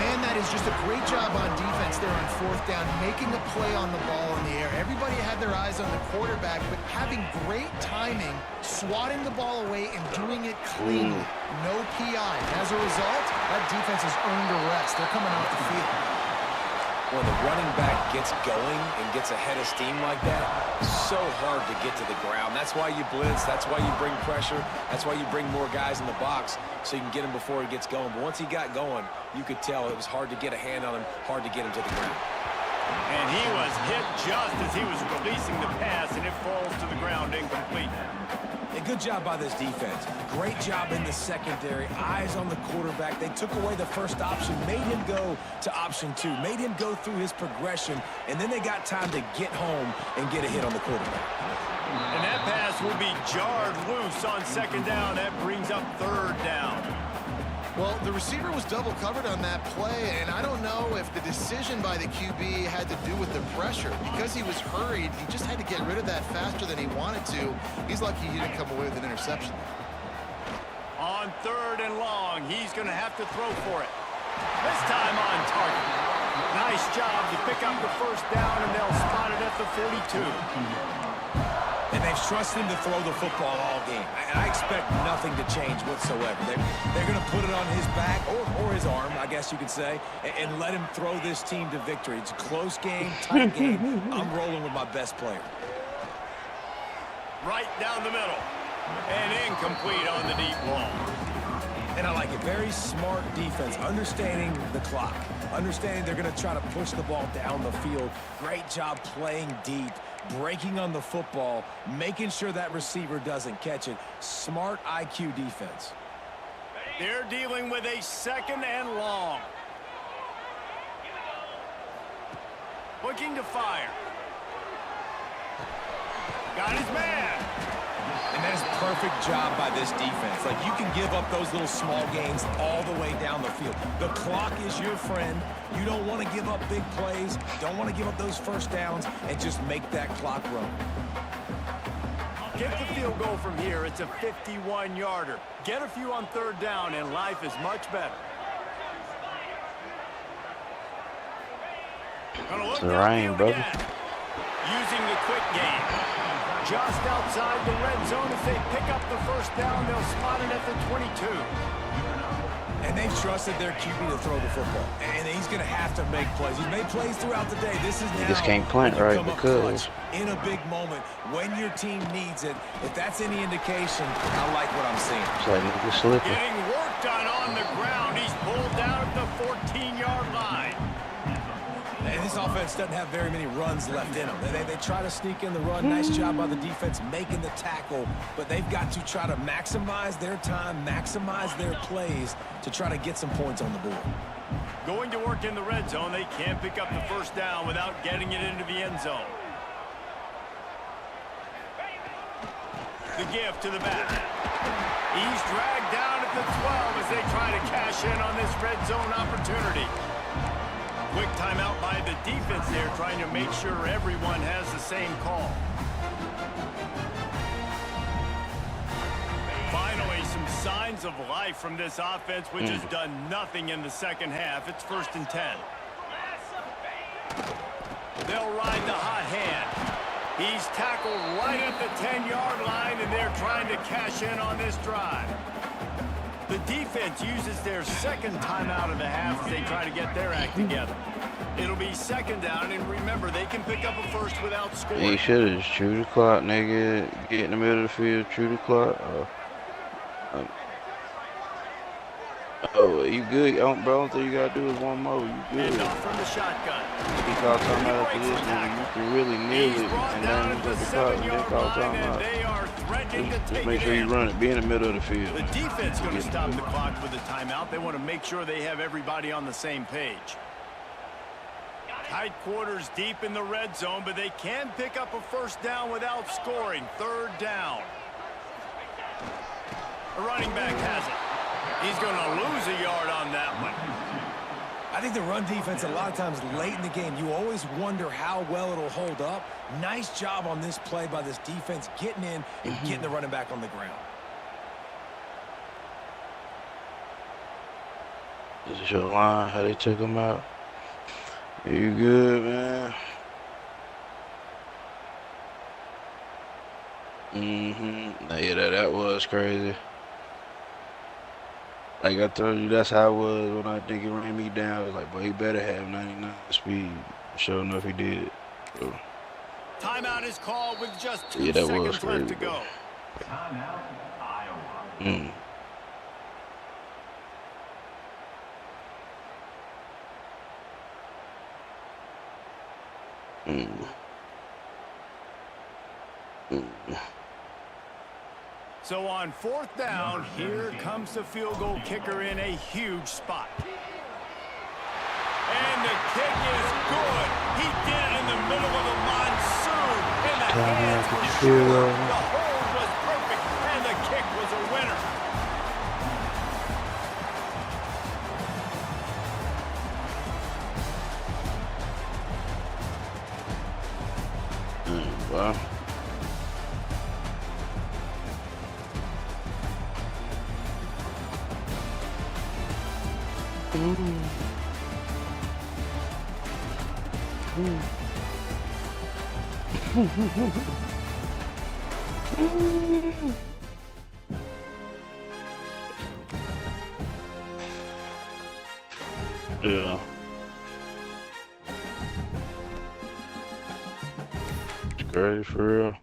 Man, that is just a great job on defense there on 4th down, making a play on the ball in the air. Everybody had their eyes on the quarterback, but having great timing, swatting the ball away, and doing it cleanly. No PI. As a result, that defense has earned a rest. They're coming off the field. When the running back gets going and gets ahead of steam like that, so hard to get to the ground. That's why you blitz. That's why you bring pressure. That's why you bring more guys in the box so you can get him before he gets going. But once he got going, you could tell it was hard to get a hand on him, hard to get him to the ground. And he was hit just as he was releasing the pass, and it falls to the ground incomplete. A good job by this defense. Great job in the secondary. Eyes on the quarterback. They took away the first option, made him go to option 2, made him go through his progression, and then they got time to get home and get a hit on the quarterback. And that pass will be jarred loose on 2nd down. That brings up 3rd down. Well, the receiver was double covered on that play, and I don't know if the decision by the QB had to do with the pressure. Because he was hurried, he just had to get rid of that faster than he wanted to. He's lucky he didn't come away with an interception. On 3rd and long, he's going to have to throw for it. This time on target. Nice job to pick up the 1st down, and they'll spot it at the 42. And they've trusted him to throw the football all game. And I expect nothing to change whatsoever. They're going to put it on his back, or his arm, I guess you could say, and let him throw this team to victory. It's a close game, tight game. I'm rolling with my best player. Right down the middle. And incomplete on the deep ball. And I like it. Very smart defense, understanding the clock, understanding they're going to try to push the ball down the field. Great job playing deep, breaking on the football, making sure that receiver doesn't catch it. Smart IQ defense. They're dealing with a 2nd and long. Looking to fire. Got his man. And that is a perfect job by this defense. Like, you can give up those little small gains all the way down the field. The clock is your friend. You don't want to give up big plays. Don't want to give up those 1st downs and just make that clock run. Get the field goal from here. It's a 51-yarder. Get a few on 3rd down, and life is much better. Gonna look rain, brother. again. Using the quick game. Just outside the red zone. If they pick up the 1st down, they'll spot it at the 22. And they've trusted their QB to throw the football. And he's going to have to make plays. He's made plays throughout the day. This is now. You just can't plant when you right come up because clutch in a big moment when your team needs it. If that's any indication, I like what I'm seeing. it's like nigga slipping. Getting work done on the ground. He's pulled down at the 14-yard line. And this offense doesn't have very many runs left in them. They try to sneak in the run. Nice job by the defense making the tackle. But they've got to try to maximize their time, maximize their plays to try to get some points on the board. Going to work in the red zone. They can't pick up the first down without getting it into the end zone. The give to the back. He's dragged down at the 12 as they try to cash in on this red zone opportunity. Quick timeout by the defense there, trying to make sure everyone has the same call. Finally, some signs of life from this offense, which has done nothing in the second half. It's 1st and 10. They'll ride the hot hand. He's tackled right at the 10-yard line, and they're trying to cash in on this drive. The defense uses their second timeout of the half as they try to get their act together. It'll be 2nd down, and remember, they can pick up a first without scoring. You should have just chew the clock, nigga. Get in the middle of the field, chew the clock. Oh, you good? Bro, I don't think you gotta do is one more. You good? And off from the shotgun. He called timeout after this, nigga. You can really kneel it and then look at the clock and then call timeout. They are threatening to Just take make it sure you in. run it. Be in the middle of the field. The defense going to stop the clock with a timeout. They want to make sure they have everybody on the same page. Tight quarters deep in the red zone, but they can pick up a first down without scoring. 3rd down. The running back has it. He's going to lose a yard on that one. I think the run defense, a lot of times late in the game, you always wonder how well it'll hold up. Nice job on this play by this defense, getting in and getting the running back on the ground. This is your line, how they took him out. You good, man? Yeah, that was crazy. Like I told you, that's how it was when I think he ran me down. It was like, boy, he better have 99 speed. Sure enough, he did. So, Timeout is called with just 2 yeah, that was seconds left to crazy. go. Timeout, Iowa. So on 4th down, here comes the field goal kicker in a huge spot. And the kick is good. He did it in the middle of a monsoon. And the hands were sure. The hold was perfect, and the kick was a winner. Wow. Yeah. It's crazy for real.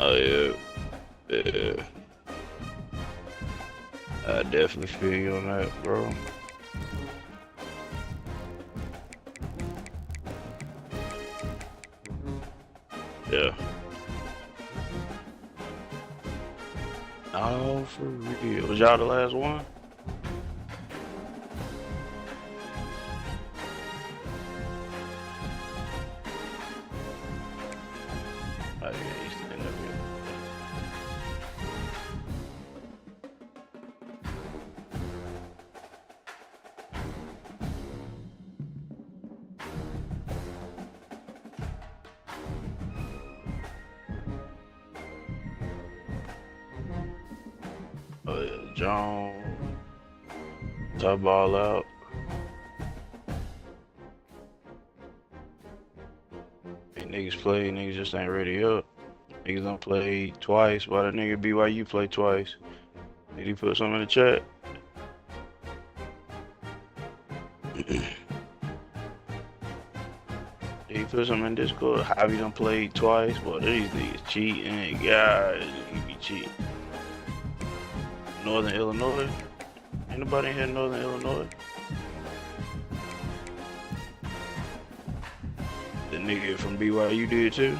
Oh yeah, yeah. I definitely feel you on that, bro. Yeah. Oh, for real. Was y'all the last one? Oh yeah, he's still in there. Jones. Top ball out. Hey, niggas play, niggas just ain't ready up. Niggas done played twice. Why the nigga BYU play twice? Did he put something in the chat? Did he put something in Discord? Javi done played twice. Boy, these niggas cheating. God, he be cheating. Northern Illinois? Ain't nobody in here in Northern Illinois? The nigga from BYU did too?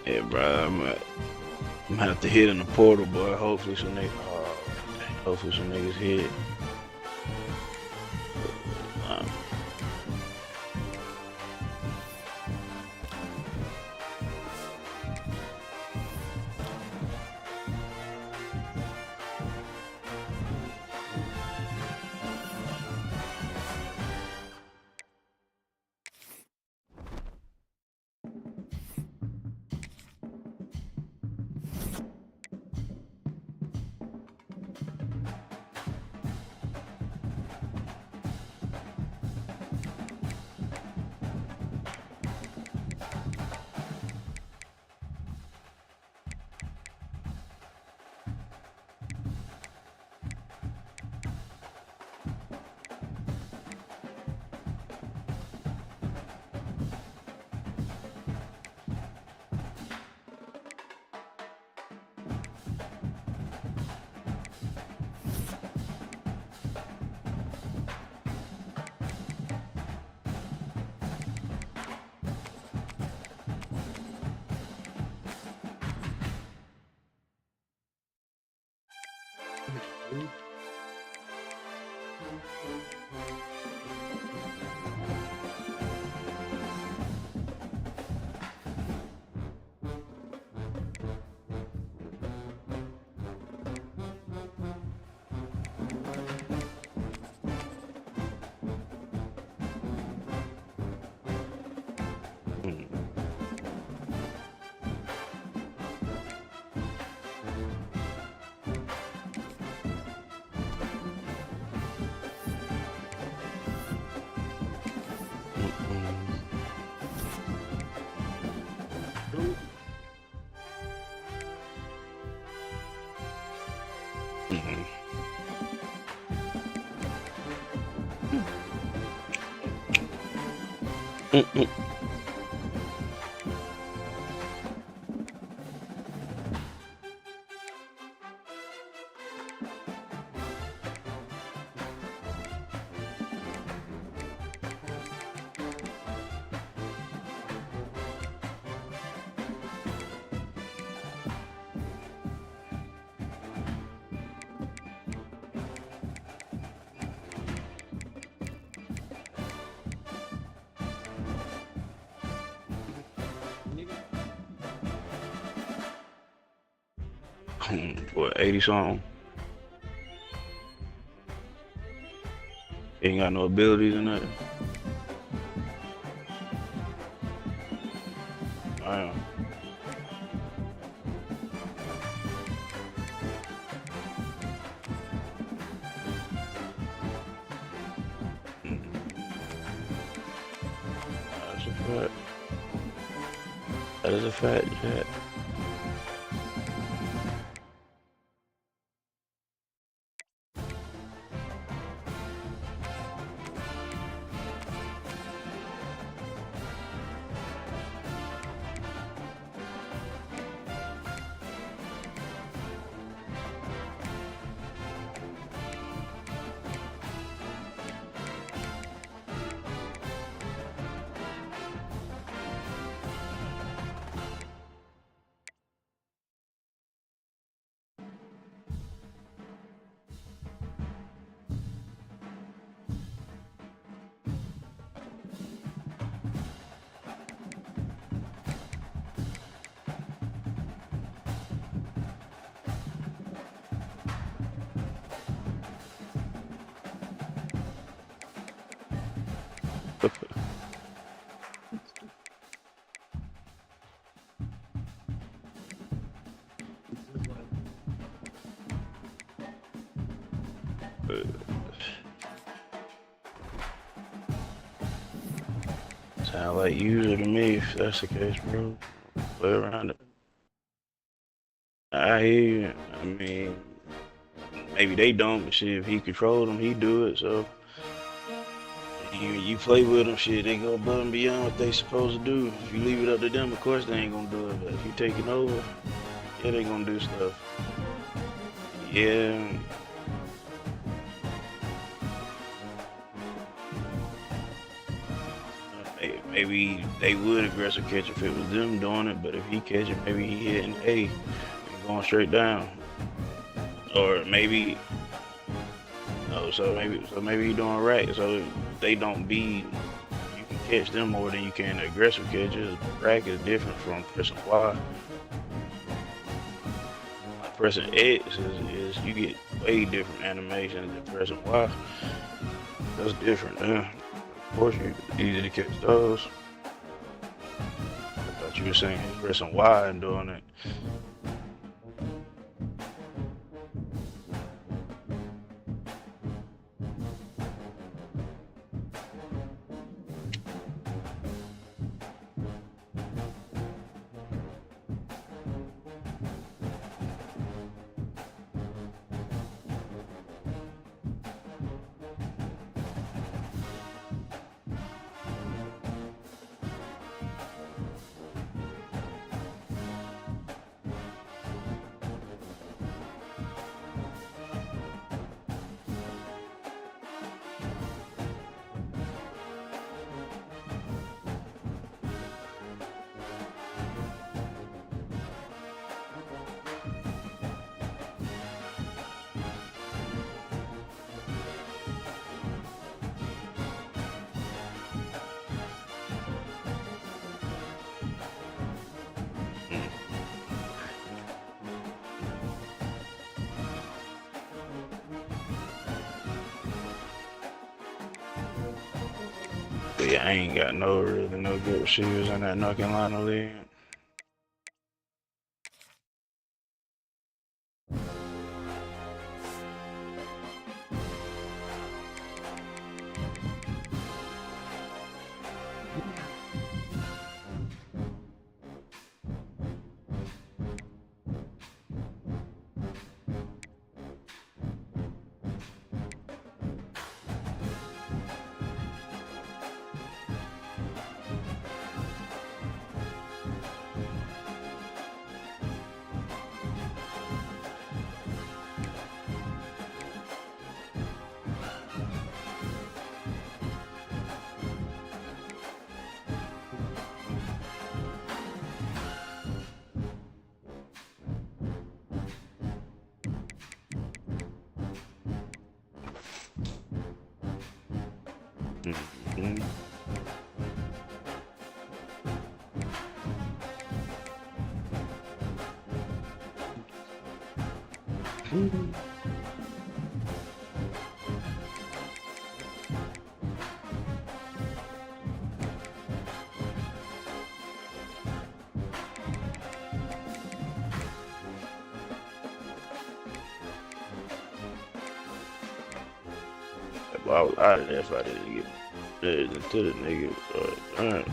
Yeah, bro, I'm gonna have to hit in the portal, boy. Hopefully some niggas hit. Mm-mm. What, 80 something? Ain't got no abilities or nothing. Damn. That's a fact. That is a fact, Jack. Sound like user to me if that's the case, bro. Play around it. I hear you. I mean, maybe they don't, but shit, if he controlled them, he do it. So you play with them, shit, they go above and beyond what they supposed to do. If you leave it up to them, of course they ain't gonna do it. But if you take it over, yeah, they gonna do stuff. Yeah. Maybe they would aggressive catch if it was them doing it, but if he catch it, maybe he hitting A and going straight down. Or maybe maybe he doing right, so they don't be, you can catch them more than you can the aggressive catches. Rack is different from pressing Y. Like pressing X is you get way different animations than pressing Y. That's different, yeah. Of course, it's easy to catch those. I thought you were saying he's pressing Y and doing it. But yeah, I ain't got no good receivers in that North Carolina league. Mhm. I was out of there if I didn't get to the nigga. Damn.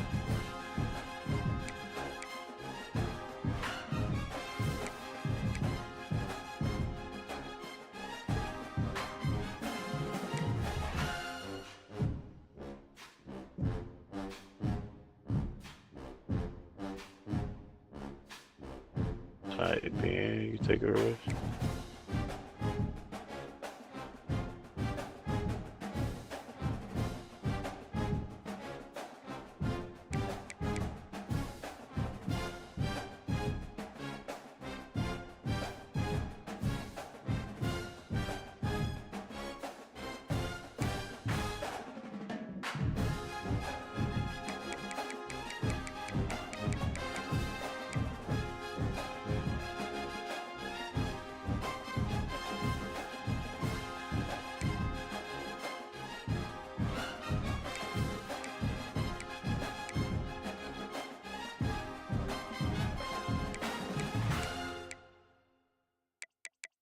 Tight, man. You take a rest.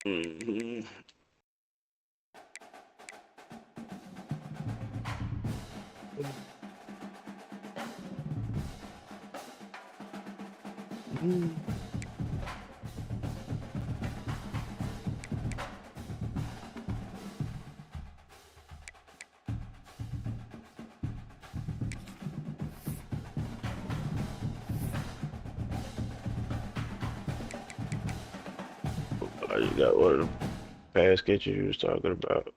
Mm-hmm. I just got one of the pass catchers you was talking about.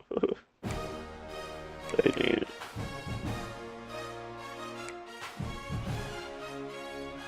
They did.